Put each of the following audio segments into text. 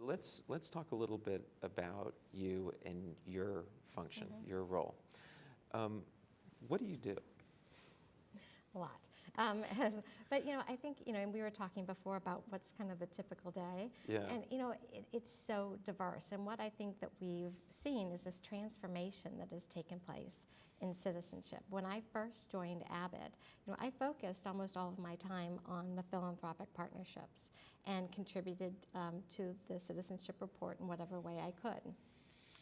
Let's talk a little bit about you and your function, your role. What do you do? A lot. But, I think, and we were talking before about what's kind of the typical day. Yeah. And, it's so diverse. And what I think that we've seen is this transformation that has taken place in citizenship. When I first joined Abbott, I focused almost all of my time on the philanthropic partnerships and contributed to the citizenship report in whatever way I could.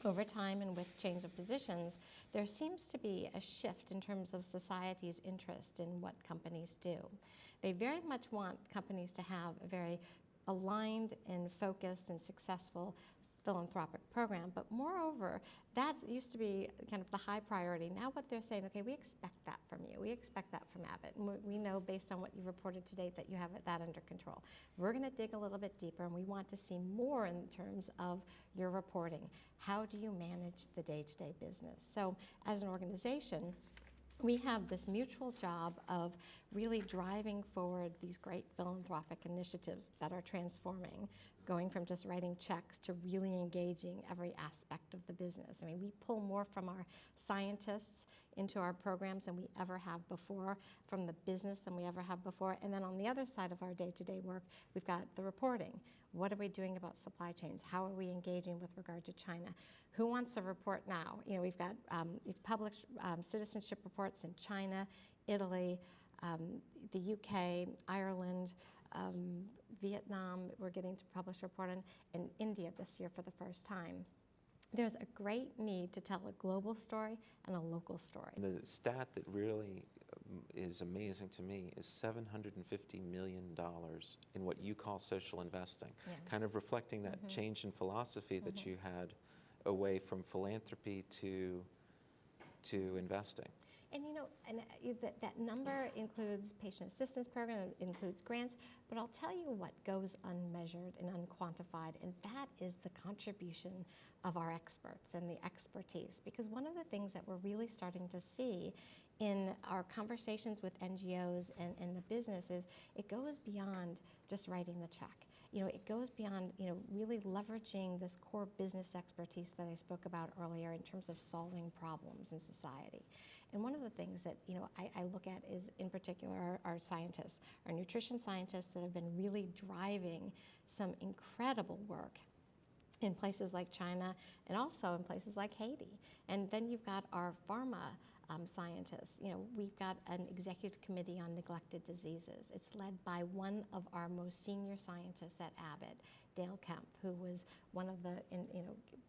Over time and with change of positions, there seems to be a shift in terms of society's interest in what companies do. They very much want companies to have a very aligned and focused and successful philanthropic program, but moreover, that used to be kind of the high priority. Now what they're saying, okay, we expect that from you. We expect that from Abbott. And we know based on what you've reported to date that you have that under control. We're going to dig a little bit deeper, and we want to see more in terms of your reporting. How do you manage the day-to-day business? So as an organization, we have this mutual job of really driving forward these great philanthropic initiatives that are transforming, going from just writing checks to really engaging every aspect of the business. I mean, we pull more from our scientists into our programs than we ever have before, from the business than we ever have before. And then on the other side of our day-to-day work, we've got the reporting. What are we doing about supply chains? How are we engaging with regard to China? Who wants a report now? We've published citizenship reports in China, Italy, the UK, Ireland, Vietnam. We're getting to publish a report on, in India this year for the first time. There's a great need to tell a global story and a local story. The stat that really is amazing to me is $750 million in what you call social investing, Yes. kind of reflecting that change in philosophy that you had away from philanthropy to investing. And that number includes patient assistance program, it includes grants, but I'll tell you what goes unmeasured and unquantified, and that is the contribution of our experts and the expertise. Because one of the things that we're really starting to see in our conversations with NGOs and the business is it goes beyond just writing the check. It goes beyond, really leveraging this core business expertise that I spoke about earlier in terms of solving problems in society. And one of the things that, I look at is, in particular, our scientists, our nutrition scientists that have been really driving some incredible work in places like China and also in places like Haiti. And then you've got our pharma scientists. We've got an executive committee on neglected diseases. It's led by one of our most senior scientists at Abbott, Dale Kemp, who was one of the,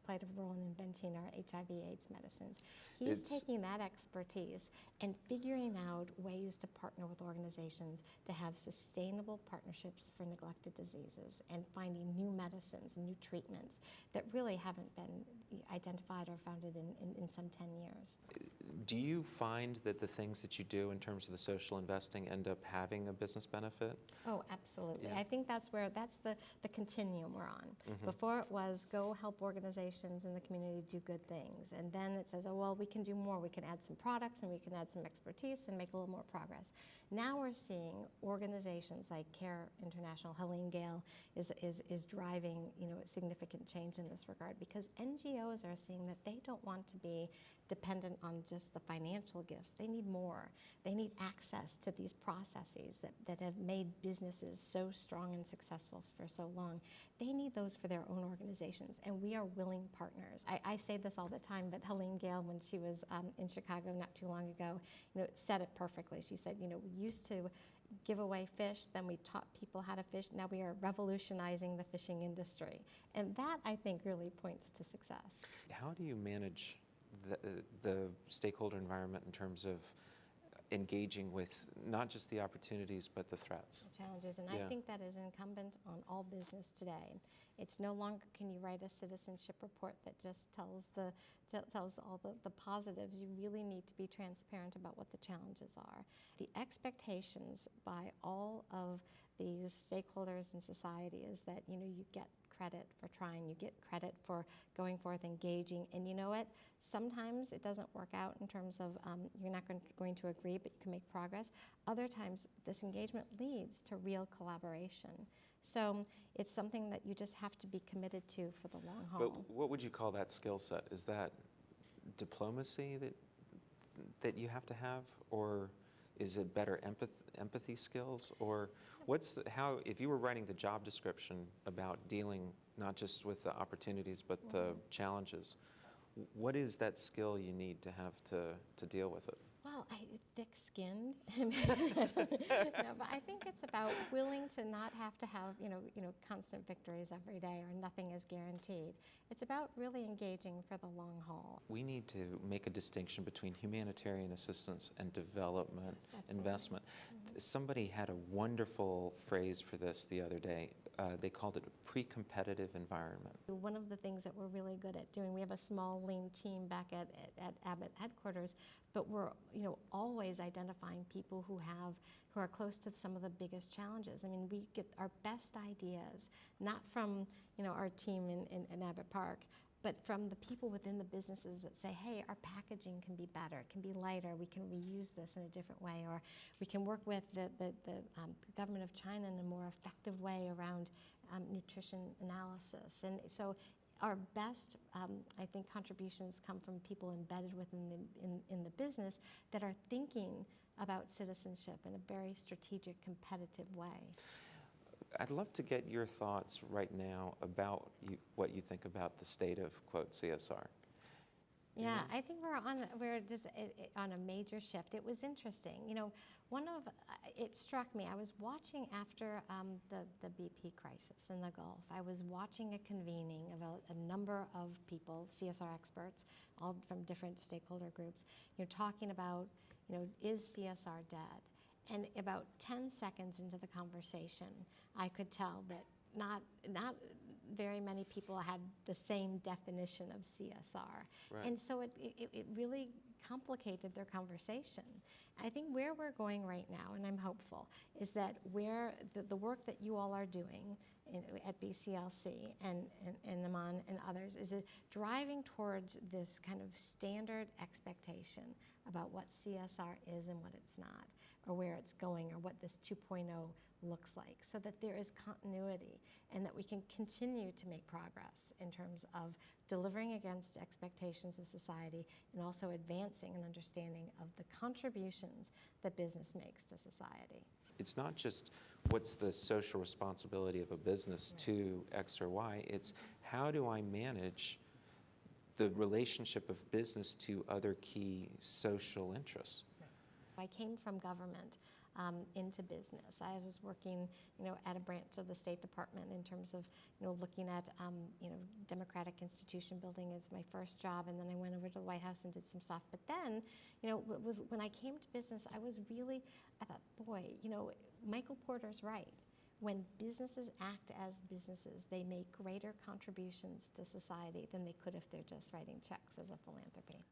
played a role in inventing our HIV/AIDS medicines. He's taking that expertise and figuring out ways to partner with organizations to have sustainable partnerships for neglected diseases and finding new medicines and new treatments that really haven't been identified or founded in some 10 years. Do you find that the things that you do in terms of the social investing end up having a business benefit? Oh, absolutely. Yeah. I think that's the continuum we're on. Before it was go help organizations in the community do good things. And then it says, oh, well, we can do more. We can add some products and we can add some expertise and make a little more progress. Now we're seeing organizations like CARE International, Helene Gayle is driving, significant change in this regard, because NGOs are seeing that they don't want to be dependent on just the financial gifts. They need more. They need access to these processes that have made businesses so strong and successful for so long. They need those for their own organizations, and we are willing partners. I say this all the time, but Helene Gayle, when she was in Chicago not too long ago, said it perfectly. She said, we used to give away fish, then we taught people how to fish. Now we are revolutionizing the fishing industry. And that, I think, really points to success. How do you manage the stakeholder environment in terms of engaging with not just the opportunities but the threats? The challenges, and Yeah. I think that is incumbent on all business today. It's no longer can you write a citizenship report that just tells all the positives. You really need to be transparent about what the challenges are. The expectations by all of these stakeholders in society is that you get credit for trying. You get credit for going forth, engaging. And you know what? Sometimes it doesn't work out in terms of you're not going to agree, but you can make progress. Other times, this engagement leads to real collaboration. So it's something that you just have to be committed to for the long haul. But what would you call that skill set? Is that diplomacy that you have to have, or is it better empathy skills, or how, if you were writing the job description about dealing not just with the opportunities but the challenges, what is that skill you need to have to deal with it? Well, thick-skinned. No, but I think it's about willing to not have to have constant victories every day, or nothing is guaranteed. It's about really engaging for the long haul. We need to make a distinction between humanitarian assistance and development investment. Somebody had a wonderful phrase for this the other day. They called it a pre-competitive environment. One of the things that we're really good at doing, we have a small, lean team back at Abbott headquarters, but we're always identifying people who are close to some of the biggest challenges. I mean, we get our best ideas, not from our team in Abbott Park, but from the people within the businesses that say, hey, our packaging can be better, it can be lighter, we can reuse this in a different way, or we can work with the government of China in a more effective way around nutrition analysis. And so our best, I think, contributions come from people embedded within in the business that are thinking about citizenship in a very strategic, competitive way. I'd love to get your thoughts right now about what you think about the state of, quote, CSR. Yeah, I think we're just on a major shift. It was interesting. It struck me. I was watching after the BP crisis in the Gulf. I was watching a convening of a number of people, CSR experts, all from different stakeholder groups, talking about, is CSR dead? And about 10 seconds into the conversation, I could tell that not very many people had the same definition of CSR. Right. And so it really complicated their conversation. I think where we're going right now, and I'm hopeful, is that where the work that you all are doing at BCLC and Aman and others is driving towards this kind of standard expectation about what CSR is and what it's not, or where it's going, or what this 2.0 looks like, so that there is continuity and that we can continue to make progress in terms of delivering against expectations of society and also advancing an understanding of the contributions that business makes to society. It's not just what's the social responsibility of a business to X or Y, it's how do I manage the relationship of business to other key social interests. I came from government into business. I was working, at a branch of the State Department in terms of, looking at, democratic institution building as my first job, and then I went over to the White House and did some stuff. But then, when I came to business, I thought, boy, Michael Porter's right. When businesses act as businesses, they make greater contributions to society than they could if they're just writing checks as a philanthropy.